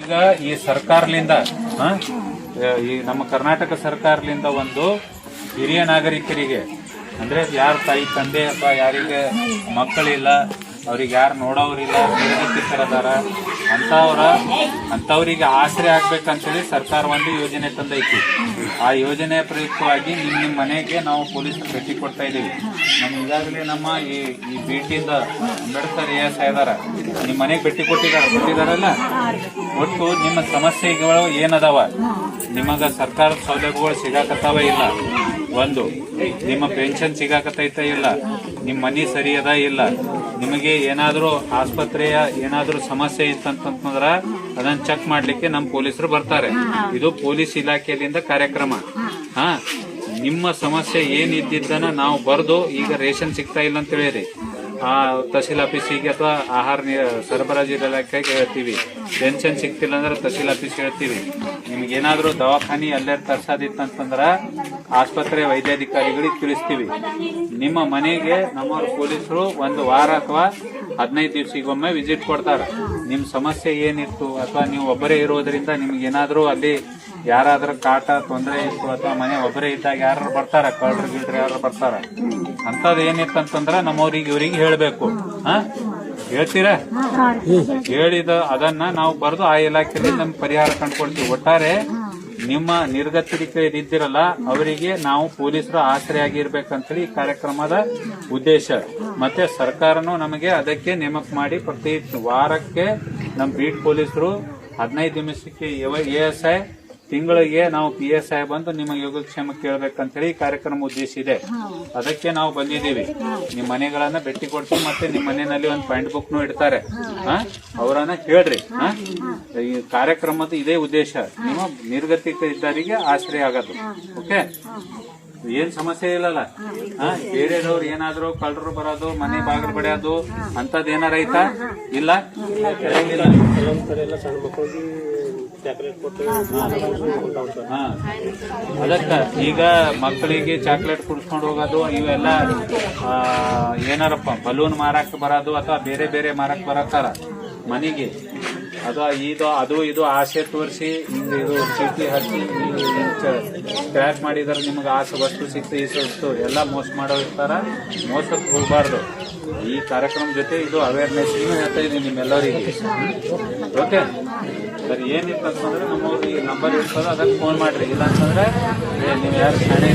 ಈಗ ಈ ಸರ್ಕಾರದಿಂದ ಈ ನಮ್ಮ ಕರ್ನಾಟಕ ಸರ್ಕಾರದಿಂದ ಒಂದು ಹಿರಿಯ ನಾಗರಿಕರಿಗೆ ಅಂದ್ರೆ ಯಾರ ತಾಯಿ ತಂದೆ ಅಥವಾ ಯಾರಿಗೆ ಮಕ್ಕಳಿಲ್ಲ, ಅವ್ರಿಗೆ ಯಾರು ನೋಡೋರಿಲ್ಲ, ನಿರ್ಗತಿಕರದಾರ ಅಂತವರಿಗೆ ಆಸರೆ ಆಗ್ಬೇಕಂತೇಳಿ ಸರ್ಕಾರ ಒಂದು ಯೋಜನೆ ತಂದೈತಿ. ಆ ಯೋಜನೆ ಪ್ರಯುಕ್ತವಾಗಿ ನಿಮ್ಮ ಮನೆಗೆ ನಾವು ಪೊಲೀಸರು ಭೇಟಿ ಕೊಡ್ತಾ ಇದೀವಿ. ನಮ್ಗೆ ಈಗಾಗಲೇ ನಮ್ಮ ಈ ಭೇಟಿಯಿಂದ ಅಂಬೇಡ್ಕರ್ AS ಇದಾರ, ನಿಮ್ಮ ಮನೆಗೆ ಭೇಟಿ ಕೊಟ್ಟಿದಾರಲ್ಲ. ಒಟ್ಟು ನಿಮ್ಮ ಸಮಸ್ಯೆಗಳು ಏನದಾವ, ನಿಮಗ ಸರ್ಕಾರದ ಸೌಲಭ್ಯಗಳು ಸಿಗಾಕತ್ತಾವ ಇಲ್ಲ, ಒಂದು ನಿಮ್ಮ ಪೆನ್ಷನ್ ಸಿಗಾಕತ್ತೈತ ಇಲ್ಲ, ನಿಮ್ಮ ಮನಿ ಸರಿ ಅದ ಇಲ್ಲ, ನಿಮಗೆ ಏನಾದ್ರೂ ಆಸ್ಪತ್ರೆಯ ಏನಾದ್ರೂ ಸಮಸ್ಯೆ ಇತ್ತಂತಂದ್ರ ಅದನ್ನ ಚೆಕ್ ಮಾಡ್ಲಿಕ್ಕೆ ನಮ್ಮ ಪೊಲೀಸರು ಬರ್ತಾರೆ. ಇದು ಪೊಲೀಸ್ ಇಲಾಖೆಯಿಂದ ಕಾರ್ಯಕ್ರಮ. ನಿಮ್ಮ ಸಮಸ್ಯೆ ಏನಿದ್ದನ್ನ ನಾವು ಬರ್ದು, ಈಗ ರೇಷನ್ ಸಿಗ್ತಾ ಇಲ್ಲ ಅಂತ ಹೇಳಿರಿ, ತಹಸೀಲ್ ಆಫೀಸಿಗೆ ಅಥವಾ ಆಹಾರ ಸರಬರಾಜು ಇಲಾಖೆಗೆ ಹೇಳ್ತೀವಿ. ಪೆನ್ಷನ್ ಸಿಗ್ತಿಲ್ಲ ಅಂದ್ರೆ ತಹಸೀಲ್ ಆಫೀಸ್ ಹೇಳ್ತೀವಿ. ನಿಮ್ಗೇನಾದ್ರೂ ದವಾಖಾನಿ ಅಲ್ಲೇ ತರ್ಸೋದಿತ್ತಂತಂದ್ರ ಆಸ್ಪತ್ರೆ ವೈದ್ಯಾಧಿಕಾರಿಗಳಿಗೆ ತಿಳಿಸ್ತೀವಿ. ನಿಮ್ಮ ಮನೆಗೆ ನಮ್ಮ ಪೊಲೀಸರು ಒಂದು ವಾರ ಅಥವಾ 15 ದಿವಸಗೊಮ್ಮೆ ವಿಸಿಟ್ ಕೊಡ್ತಾರೆ. ನಿಮ್ ಸಮಸ್ಯೆ ಏನಿತ್ತು ಅಥವಾ ನೀವು ಒಬ್ಬರೇ ಇರೋದ್ರಿಂದ ನಿಮ್ಗೇನಾದ್ರೂ ಅಲ್ಲಿ ಯಾರಾದ್ರೂ ಕಾಟ ತೊಂದರೆ ಇತ್ತು ಅಥವಾ ಮನೆ ಒಬ್ಬರೇ ಇದ್ದಾಗ ಯಾರು ಬರ್ತಾರ, ಕಳ್ರು ಗಿಳ್ರು ಯಾರು ಬರ್ತಾರ, ಅಂತದ್ ಏನಿತ್ತಂತಂದ್ರ ನಮ್ಮವ್ರಿಗೆ ಇವ್ರಿಗೆ ಹೇಳ್ಬೇಕು. ಹೇಳ್ತೀರಾ? ಹೇಳಿದ ಅದನ್ನ ನಾವು ಬರೆದು ಆ ಇಲಾಖೆಯಲ್ಲಿ ನಮ್ಗೆ ಪರಿಹಾರ ಕಂಡುಕೊಳ್ತೀವಿ. ಒಟ್ಟಾರೆ ನಿಮ್ಮ ನಿರ್ಗತಿಕರಿದ್ದಿರಲ್ಲ ಅವರಿಗೆ ನಾವು ಪೊಲೀಸರು ಆಸರೆ ಆಗಿರ್ಬೇಕಂತೇಳಿ ಈ ಕಾರ್ಯಕ್ರಮದ ಉದ್ದೇಶ. ಮತ್ತೆ ಸರ್ಕಾರನು ನಮಗೆ ಅದಕ್ಕೆ ನೇಮಕ ಮಾಡಿ ಪ್ರತಿ ವಾರಕ್ಕೆ ನಮ್ಮ ಬೀಟ್ ಪೊಲೀಸರು 15 ನಿಮಿಷಕ್ಕೆ ASI, ತಿಂಗಳಿಗೆ ನಾವು PSI ಬಂದು ನಿಮಗೆ ಯೋಗಕ್ಷೇಮ ಕೇಳಬೇಕಂತೇಳಿ ಈ ಕಾರ್ಯಕ್ರಮ ಉದ್ದೇಶ ಇದೆ. ಅದಕ್ಕೆ ನಾವು ಬಂದಿದ್ದೀವಿ. ನಿಮ್ಮ ಮನೆಗಳನ್ನ ಭೇಟಿ ಕೊಡ್ತೀವಿ. ಮತ್ತೆ ನಿಮ್ಮ ಮನೆಯಲ್ಲಿ ಒಂದು ಪಾಯಿಂಟ್ ಬುಕ್ನು ಇಡ್ತಾರೆ, ಅವರನ್ನ ಕೇಳ್ರಿ. ಈ ಕಾರ್ಯಕ್ರಮದ ಇದೇ ಉದ್ದೇಶ, ನಿಮ್ಮ ನಿರ್ಗತಿಕ ಇದ್ದವರಿಗೆ ಆಶ್ರಯ ಆಗೋದು. ಓಕೆ, ಏನ್ ಸಮಸ್ಯೆ ಇಲ್ಲಲ್ಲ. ಬೇರೆದವ್ರು ಏನಾದ್ರು ಕಳ್ಳರು ಬರೋದು, ಮನೆ ಬಾಗಿಲು ಬಡಿಯೋದು ಅಂತದ್ ಏನಾರ ಐತಾ? ಇಲ್ಲ. ಅದಕ್ಕ ಈಗ ಮಕ್ಕಳಿಗೆ ಚಾಕ್ಲೇಟ್ ಕುಡಿಸ್ಕೊಂಡು ಹೋಗೋದು ಇವೆಲ್ಲ ಏನಾರಪ್ಪ ಬಲೂನ್ ಮಾರಕ್ ಬರೋದು ಅಥವಾ ಬೇರೆ ಬೇರೆ ಮಾರಕ್ ಬರತ್ತಾರ ಮನೆಗೆ, ಇದು ಆಸೆ ತೋರಿಸಿ ಇದು ಚೀಟಿ ಹಚ್ಚಿ ಸ್ಕ್ರ್ಯಾಚ್ ಮಾಡಿದ್ರೆ ನಿಮ್ಗೆ ಆಸೆ ವಸ್ತು ಸಿಕ್ತು ಈ ವಸ್ತು ಎಲ್ಲ ಮೋಸ ಮಾಡೋ ಇರ್ತಾರ. ಮೋಸಕ್ಕೆ ಹೋಗಬಾರ್ದು. ಈ ಕಾರ್ಯಕ್ರಮ ಜೊತೆ ಇದು ಅವೇರ್ನೆಸ್ ಹೇಳ್ತಾ ಇದೀನಿ ನಿಮ್ಮೆಲ್ಲರಿಗೆ. ಓಕೆ ಸರಿ, ಏನಿತ್ತು ಅಂತಂದ್ರೆ ನಮ್ಮವ್ರು ಈ ನಂಬರ್ ಇರ್ತದ, ಅದಕ್ಕೆ ಫೋನ್ ಮಾಡ್ರಿ. ಇಲ್ಲ ಅಂತಂದ್ರೆ ನೀವು ಯಾರು ಶಾಣೆ